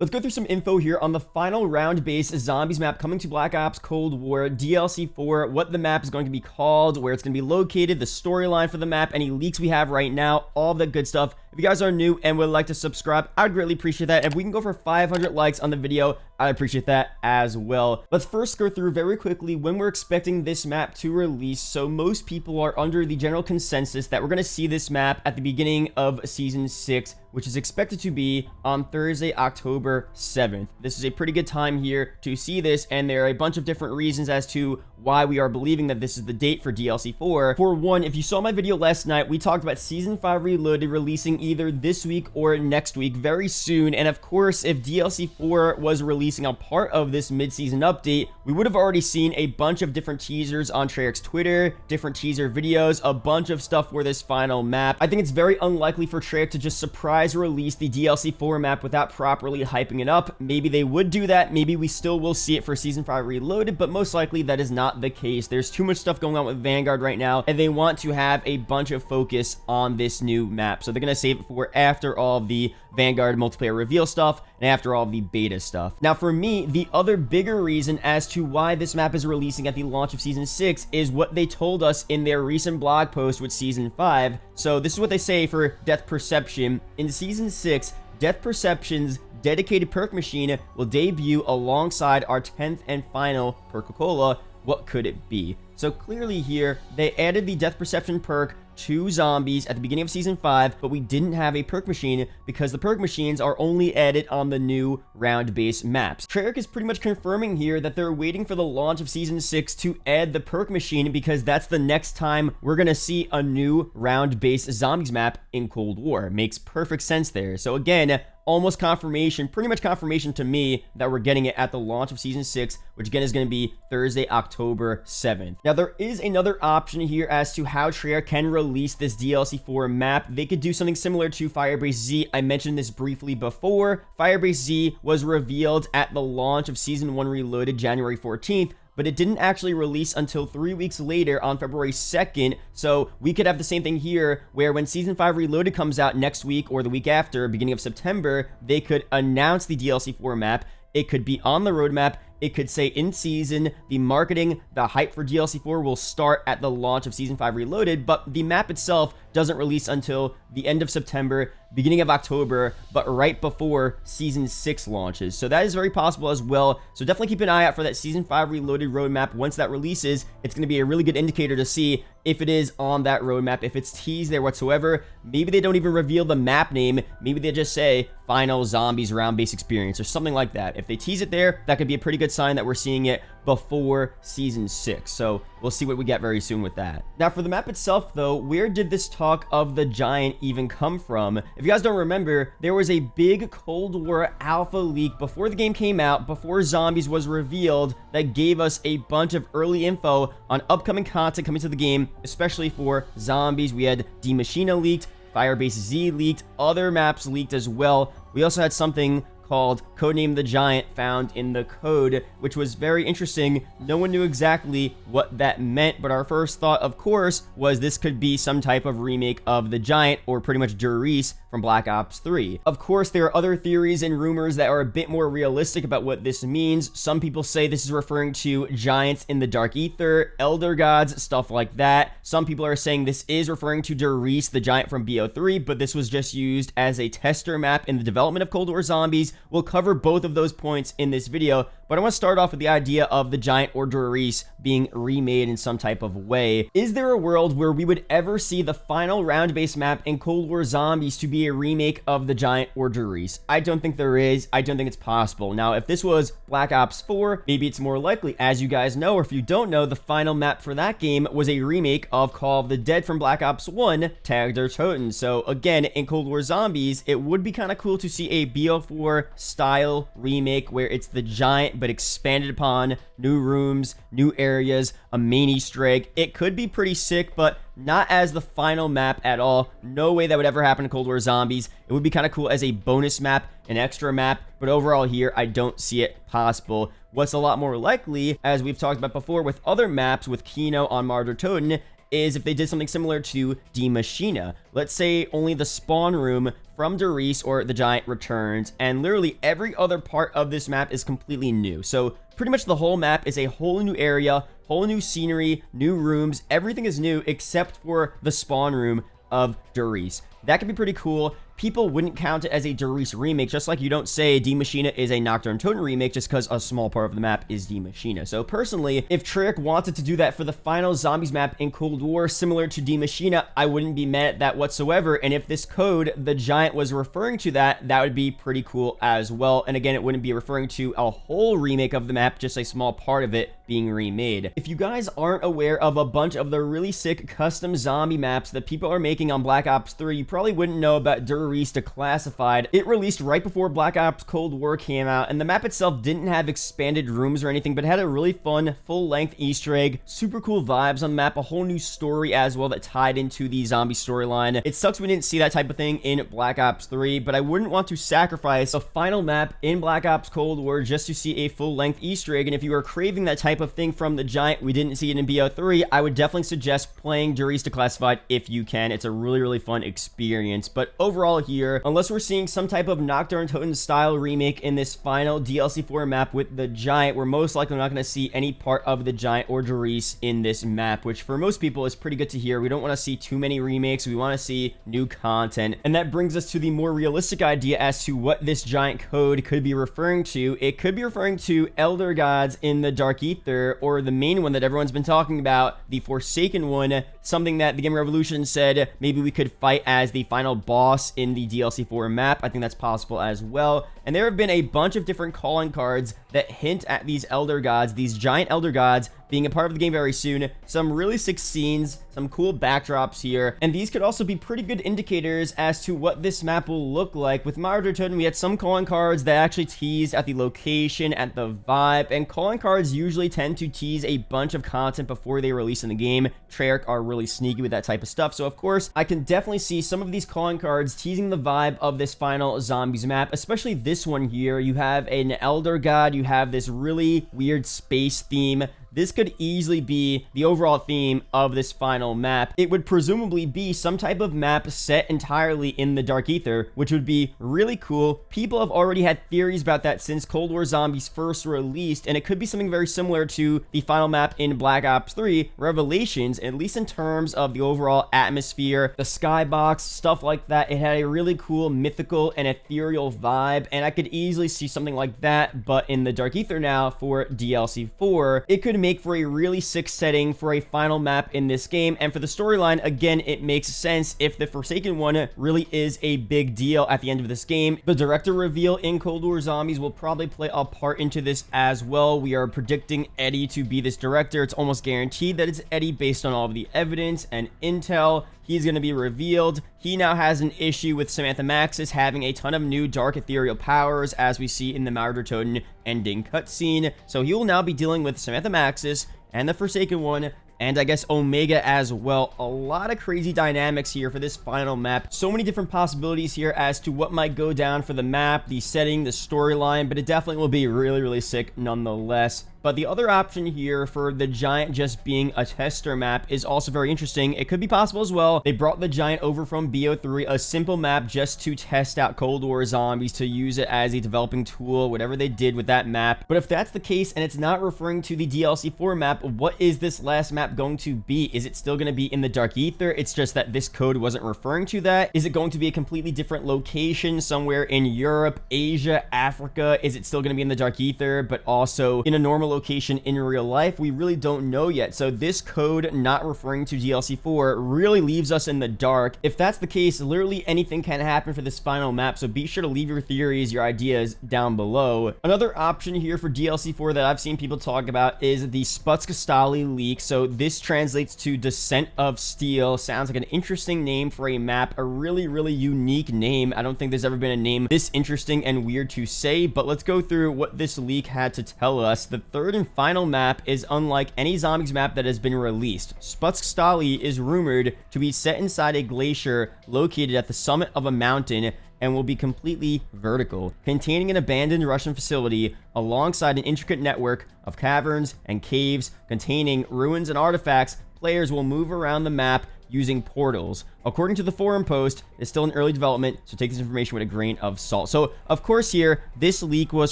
Let's go through some info here on the final round-based zombies map coming to Black Ops Cold War DLC 4, what the map is going to be called, where it's going to be located, the storyline for the map, any leaks we have right now, all the good stuff. If you guys are new and would like to subscribe, I'd greatly appreciate that. If we can go for 500 likes on the video, I'd appreciate that as well. Let's first go through very quickly when we're expecting this map to release. So most people are under the general consensus that we're going to see this map at the beginning of Season 6, which is expected to be on Thursday, October 7th. This is a pretty good time here to see this, and there are a bunch of different reasons as to why we are believing that this is the date for DLC 4. For one, if you saw my video last night, we talked about Season 5 Reloaded releasing either this week or next week very soon, and of course, if DLC 4 was releasing a part of this mid-season update, we would have already seen a bunch of different teasers on Treyarch's Twitter, different teaser videos, a bunch of stuff for this final map. I think it's very unlikely for Treyarch to just surprise release the DLC 4 map without properly hyping it up. Maybe they would do that, maybe we still will see it for Season 5 Reloaded, but most likely that is not the case. There's too much stuff going on with Vanguard right now, and they want to have a bunch of focus on this new map, so they're gonna save it for after all the Vanguard multiplayer reveal stuff and after all the beta stuff. Now for me, the other bigger reason as to why this map is releasing at the launch of Season 6 is what they told us in their recent blog post with Season 5. So this is what they say for Death Perception. In Season 6, Death Perception's dedicated perk machine will debut alongside our 10th and final Perk-a-Cola. What could it be? So clearly here, they added the Death Perception perk to zombies at the beginning of Season 5, but we didn't have a perk machine because the perk machines are only added on the new round-based maps. Treyarch is pretty much confirming here that they're waiting for the launch of Season 6 to add the perk machine because that's the next time we're gonna see a new round-based zombies map in Cold War. Makes perfect sense there. So again, almost confirmation, pretty much confirmation to me that we're getting it at the launch of Season 6, which again is going to be Thursday, October 7th. Now, there is another option here as to how Treyarch can release this DLC 4 map. They could do something similar to Firebase Z. I mentioned this briefly before. Firebase Z was revealed at the launch of Season 1 Reloaded January 14th, but it didn't actually release until 3 weeks later on February 2nd, so we could have the same thing here, where when Season 5 Reloaded comes out next week or the week after, beginning of September, they could announce the DLC 4 map. It could be on the roadmap. It could say in season, the marketing, the hype for DLC 4 will start at the launch of Season 5 Reloaded, but the map itself doesn't release until the end of September, beginning of October, but right before Season 6 launches. So that is very possible as well. So definitely keep an eye out for that Season 5 Reloaded roadmap. Once that releases, it's going to be a really good indicator to see if it is on that roadmap, if it's teased there whatsoever. Maybe they don't even reveal the map name. Maybe they just say Final Zombies Round-Based Experience or something like that. If they tease it there, that could be a pretty good sign that we're seeing it before Season 6. So we'll see what we get very soon with that. Now for the map itself though, where did this talk of the Giant even come from? If you guys don't remember, there was a big Cold War alpha leak before the game came out, before Zombies was revealed, that gave us a bunch of early info on upcoming content coming to the game, especially for Zombies. We had D Machina leaked, Firebase Z leaked, other maps leaked as well. We also had something called Codename the Giant found in the code, which was very interesting. No one knew exactly what that meant, but our first thought, of course, was this could be some type of remake of the Giant, or pretty much Riese from Black Ops 3. Of course, there are other theories and rumors that are a bit more realistic about what this means. Some people say this is referring to giants in the Dark Aether, Elder Gods, stuff like that. Some people are saying this is referring to Riese, the Giant from BO3, but this was just used as a tester map in the development of Cold War Zombies. We'll cover both of those points in this video, but I want to start off with the idea of the Giant or Riese being remade in some type of way. Is there a world where we would ever see the final round-based map in Cold War Zombies to be a remake of the Giant or Riese? I don't think there is. I don't think it's possible. Now, if this was Black Ops 4, maybe it's more likely. As you guys know, or if you don't know, the final map for that game was a remake of Call of the Dead from Black Ops 1, Tag der Toten. So again, in Cold War Zombies, it would be kind of cool to see a BO4 style remake where it's the Giant but expanded upon, new rooms, new areas, a main Easter egg. It could be pretty sick, but not as the final map at all. No way that would ever happen in Cold War Zombies. It would be kind of cool as a bonus map, an extra map, but overall here, I don't see it possible. What's a lot more likely, as we've talked about before with other maps with Kino on Martyr Toten, is if they did something similar to Die Maschine. Let's say only the spawn room from Riese or the Giant returns, and literally every other part of this map is completely new. So pretty much the whole map is a whole new area, whole new scenery, new rooms. Everything is new except for the spawn room of Riese. That could be pretty cool. People wouldn't count it as a Riese remake, just like you don't say Die Maschine is a Nocturne Toten remake just because a small part of the map is Die Maschine. So personally, if Treyarch wanted to do that for the final Zombies map in Cold War, similar to Die Maschine, I wouldn't be mad at that whatsoever. And if this code, the Giant, was referring to that, that would be pretty cool as well. And again, it wouldn't be referring to a whole remake of the map, just a small part of it being remade. If you guys aren't aware of a bunch of the really sick custom zombie maps that people are making on Black Ops 3, you probably wouldn't know about Riese Declassified. It released right before Black Ops Cold War came out, and the map itself didn't have expanded rooms or anything, but had a really fun, full-length Easter egg, super cool vibes on the map, a whole new story as well that tied into the zombie storyline. It sucks we didn't see that type of thing in Black Ops 3, but I wouldn't want to sacrifice a final map in Black Ops Cold War just to see a full-length Easter egg, and if you are craving that type of thing from the Giant, we didn't see it in BO3, I would definitely suggest playing Riese Declassified if you can. It's a really fun experience. But overall here, unless we're seeing some type of Nocturne Toten style remake in this final DLC 4 map with the Giant, we're most likely not going to see any part of the Giant or Riese in this map, which for most people is pretty good to hear. We don't want to see too many remakes. We want to see new content. And that brings us to the more realistic idea as to what this Giant code could be referring to. It could be referring to Elder Gods in the Dark Aether, or the main one that everyone's been talking about, the Forsaken one, something that the Game Revolution said maybe we could fight as the final boss in the DLC 4 map. I think that's possible as well. And there have been a bunch of different calling cards that hint at these Elder Gods, these Giant Elder Gods, being a part of the game very soon. Some really sick scenes, some cool backdrops here, and these could also be pretty good indicators as to what this map will look like. With Matterzx, we had some calling cards that actually tease at the location, at the vibe, and calling cards usually tend to tease a bunch of content before they release in the game. Treyarch are really sneaky with that type of stuff, so of course, I can definitely see some of these calling cards teasing the vibe of this final Zombies map, especially this one here. You have an Elder God, you have this really weird space theme. This could easily be the overall theme of this final map. It would presumably be some type of map set entirely in the Dark Aether, which would be really cool. People have already had theories about that since Cold War Zombies first released, and it could be something very similar to the final map in Black Ops 3, Revelations, at least in terms of the overall atmosphere, the skybox, stuff like that. It had a really cool mythical and ethereal vibe, and I could easily see something like that, but in the Dark Aether now for DLC 4. It could make for a really sick setting for a final map in this game, and for the storyline, again, it makes sense if the Forsaken one really is a big deal at the end of this game. The director reveal in Cold War Zombies will probably play a part into this as well. We are predicting Eddie to be this director. It's almost guaranteed that it's Eddie based on all of the evidence and intel. He's going to be revealed. He now has an issue with Samantha Maxis having a ton of new dark ethereal powers, as we see in the Matterzx ending cutscene. So he will now be dealing with Samantha Maxis and the Forsaken one, and I guess Omega as well. A lot of crazy dynamics here for this final map. So many different possibilities here as to what might go down for the map, the setting, the storyline, but it definitely will be really sick nonetheless. But the other option here for the Giant just being a tester map is also very interesting. It could be possible as well. They brought the Giant over from BO3, a simple map just to test out Cold War Zombies, to use it as a developing tool, whatever they did with that map. But if that's the case and it's not referring to the DLC 4 map, what is this last map going to be? Is it still going to be in the Dark Aether? It's just that this code wasn't referring to that. Is it going to be a completely different location somewhere in Europe, Asia, Africa? Is it still going to be in the Dark Aether, but also in a normal location in real life? We really don't know yet. So this code not referring to DLC 4 really leaves us in the dark. If that's the case, literally anything can happen for this final map, so be sure to leave your theories, your ideas down below. Another option here for DLC 4 that I've seen people talk about is the Spusk Stali leak. So this translates to Descent of Steel. Sounds like an interesting name for a map, a really unique name. I don't think there's ever been a name this interesting and weird to say, but let's go through what this leak had to tell us. The third and final map is unlike any Zombies map that has been released. Spusk Stali is rumored to be set inside a glacier located at the summit of a mountain and will be completely vertical, containing an abandoned Russian facility alongside an intricate network of caverns and caves containing ruins and artifacts players will move around the map using portals. According to the forum post, it's still in early development, so take this information with a grain of salt. So, of course here, this leak was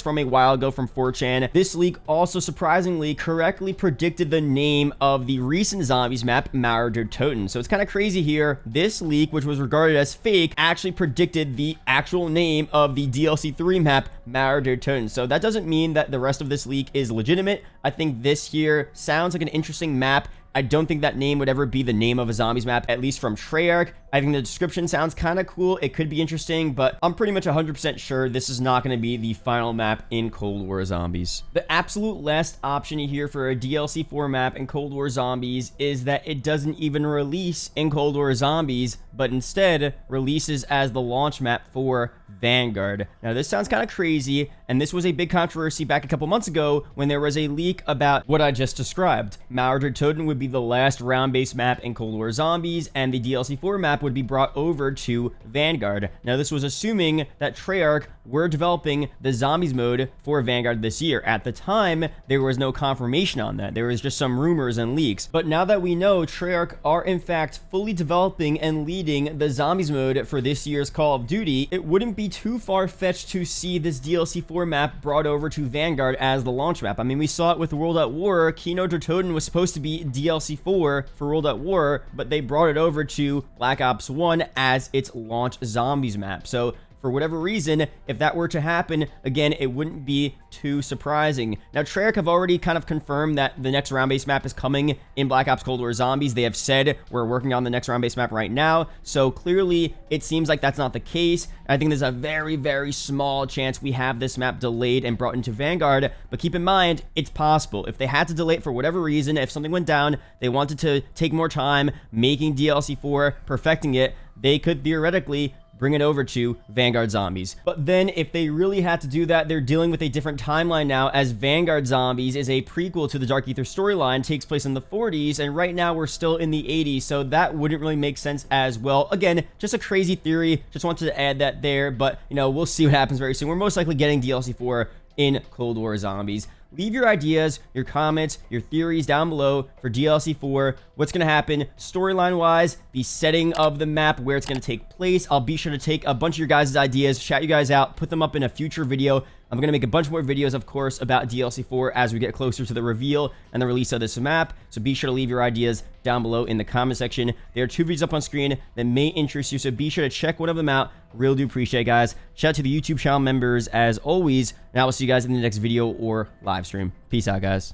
from a while ago from 4chan. This leak also surprisingly correctly predicted the name of the recent Zombies map, Matterzx. So it's kind of crazy here. This leak, which was regarded as fake, actually predicted the actual name of the DLC 3 map, Matterzx. So that doesn't mean that the rest of this leak is legitimate. I think this here sounds like an interesting map. I don't think that name would ever be the name of a Zombies map, at least from Treyarch. I think the description sounds kind of cool. It could be interesting, but I'm pretty much 100% sure this is not going to be the final map in Cold War Zombies. The absolute last option here for a DLC 4 map in Cold War Zombies is that it doesn't even release in Cold War Zombies, but instead releases as the launch map for Vanguard. Now, this sounds kind of crazy, and this was a big controversy back a couple months ago when there was a leak about what I just described. Matterzx would be the last round-based map in Cold War Zombies, and the DLC 4 map would be brought over to Vanguard. Now, this was assuming that Treyarch were developing the Zombies mode for Vanguard this year. At the time, there was no confirmation on that. There was just some rumors and leaks. But now that we know Treyarch are in fact fully developing and leading the Zombies mode for this year's Call of Duty, it wouldn't be too far-fetched to see this DLC 4 map brought over to Vanguard as the launch map. I mean, we saw it with World at War. Kino der Toten was supposed to be DLC 4 for World at War, but they brought it over to Black Ops 1 as its launch Zombies map. So for whatever reason, if that were to happen, again, it wouldn't be too surprising. Now, Treyarch have already kind of confirmed that the next round-based map is coming in Black Ops Cold War Zombies. They have said we're working on the next round-based map right now, so clearly it seems like that's not the case. I think there's a very, very small chance we have this map delayed and brought into Vanguard, but keep in mind, it's possible. If they had to delay it for whatever reason, if something went down, they wanted to take more time making DLC 4, perfecting it, they could theoretically bring it over to Vanguard Zombies. But then if they really had to do that, they're dealing with a different timeline now, as Vanguard Zombies is a prequel to the Dark Aether storyline, takes place in the 40s, and right now we're still in the 80s, so that wouldn't really make sense as well. Again, just a crazy theory, just wanted to add that there, but, you know, we'll see what happens very soon. We're most likely getting DLC 4 in Cold War Zombies. Leave your ideas, your comments, your theories down below for DLC 4. What's going to happen storyline-wise, the setting of the map, where it's going to take place. I'll be sure to take a bunch of your guys' ideas, shout you guys out, put them up in a future video. I'm going to make a bunch more videos, of course, about DLC 4 as we get closer to the reveal and the release of this map. So be sure to leave your ideas down below in the comment section. There are 2 videos up on screen that may interest you, so be sure to check one of them out. Really do appreciate it, guys. Shout out to the YouTube channel members as always, and I will see you guys in the next video or live stream. Peace out, guys.